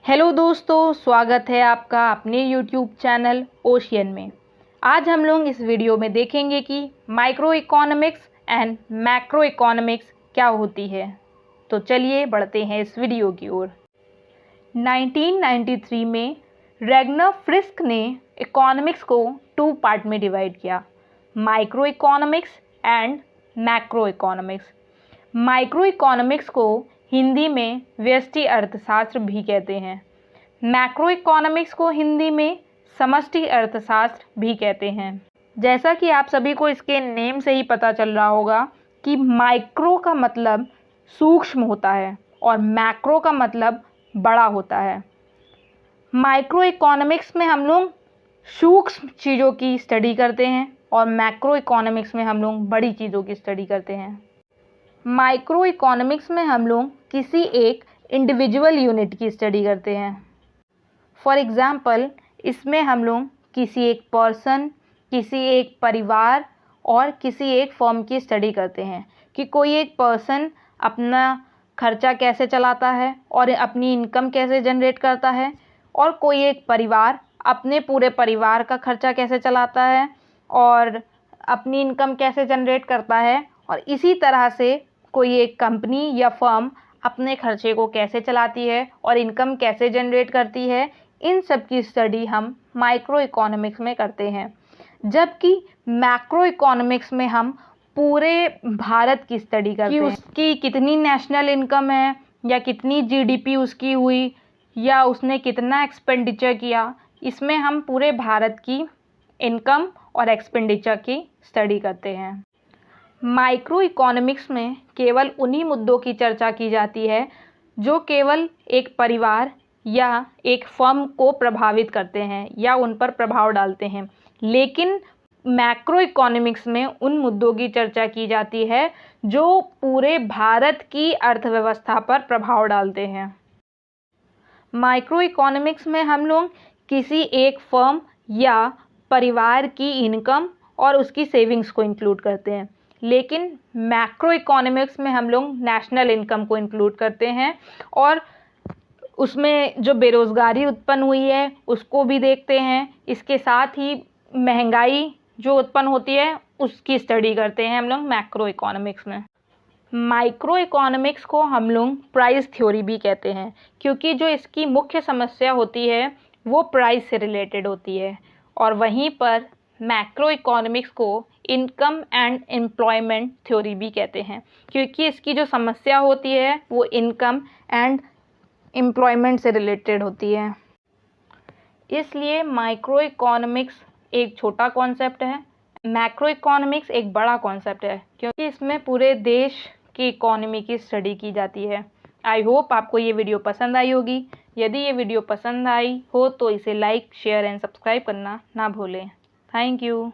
Hello दोस्तों, स्वागत है आपका अपने यूट्यूब चैनल ओशियन में। आज हम लोग इस वीडियो में देखेंगे कि micro economics and macro economics क्या होती है। तो चलिए बढ़ते हैं इस वीडियो की ओर। 1993 में रैगनर फ्रिस्क ने इकोनॉमिक्स को 2 पार्ट में डिवाइड किया, micro economics and macro economics. Micro economics को हिंदी में व्यष्टि अर्थशास्त्र भी कहते हैं। मैक्रो इकोनॉमिक्स को हिंदी में समष्टि अर्थशास्त्र भी कहते हैं। जैसा कि आप सभी को इसके नेम से ही पता चल रहा होगा कि माइक्रो का मतलब सूक्ष्म होता है और मैक्रो का मतलब बड़ा होता है। माइक्रो इकोनॉमिक्स में हम लोग सूक्ष्म चीज़ों की स्टडी करते हैं और मैक्रो इकोनॉमिक्स में हम लोग बड़ी चीज़ों की स्टडी करते हैं। माइक्रो इकोनॉमिक्स में हम लोग किसी एक इंडिविजुअल यूनिट की स्टडी करते हैं। फॉर एग्ज़ाम्पल, इसमें हम लोग किसी एक पर्सन, किसी एक परिवार और किसी एक फर्म की स्टडी करते हैं कि कोई एक पर्सन अपना खर्चा कैसे चलाता है और अपनी इनकम कैसे जनरेट करता है, और कोई एक परिवार अपने पूरे परिवार का खर्चा कैसे चलाता है और अपनी इनकम कैसे जनरेट करता है, और इसी तरह से कोई एक कंपनी या फर्म अपने खर्चे को कैसे चलाती है और इनकम कैसे जनरेट करती है। इन सब की स्टडी हम माइक्रो इकोनॉमिक्स में करते हैं, जबकि मैक्रो इकोनॉमिक्स में हम पूरे भारत की स्टडी करते हैं कि उसकी कितनी नेशनल इनकम है या कितनी जीडीपी उसकी हुई या उसने कितना एक्सपेंडिचर किया। इसमें हम पूरे भारत की इनकम और एक्सपेंडिचर की स्टडी करते हैं। माइक्रो इकोनॉमिक्स में केवल उन्हीं मुद्दों की चर्चा की जाती है जो केवल एक परिवार या एक फर्म को प्रभावित करते हैं या उन पर प्रभाव डालते हैं, लेकिन मैक्रो इकोनॉमिक्स में उन मुद्दों की चर्चा की जाती है जो पूरे भारत की अर्थव्यवस्था पर प्रभाव डालते हैं। माइक्रो इकोनॉमिक्स में हम लोग किसी एक फर्म या परिवार की इनकम और उसकी सेविंग्स को इंक्लूड करते हैं, लेकिन मैक्रो इकोनॉमिक्स में हम लोग नेशनल इनकम को इंक्लूड करते हैं और उसमें जो बेरोज़गारी उत्पन्न हुई है उसको भी देखते हैं। इसके साथ ही महंगाई जो उत्पन्न होती है उसकी स्टडी करते हैं हम लोग मैक्रो इकोनॉमिक्स में। माइक्रो इकोनॉमिक्स को हम लोग प्राइस थ्योरी भी कहते हैं, क्योंकि जो इसकी मुख्य समस्या होती है वो प्राइस से रिलेटेड होती है, और वहीं पर मैक्रो इकोनॉमिक्स को इनकम एंड एम्प्लॉयमेंट थ्योरी भी कहते हैं, क्योंकि इसकी जो समस्या होती है वो इनकम एंड एम्प्लॉयमेंट से रिलेटेड होती है। इसलिए माइक्रो इकोनॉमिक्स एक छोटा कॉन्सेप्ट है, मैक्रो इकोनॉमिक्स एक बड़ा कॉन्सेप्ट है, क्योंकि इसमें पूरे देश की इकोनॉमी की स्टडी की जाती है। आई होप आपको ये वीडियो पसंद आई होगी। यदि ये वीडियो पसंद आई हो तो इसे लाइक, शेयर एंड सब्सक्राइब करना ना भूलें। Thank you.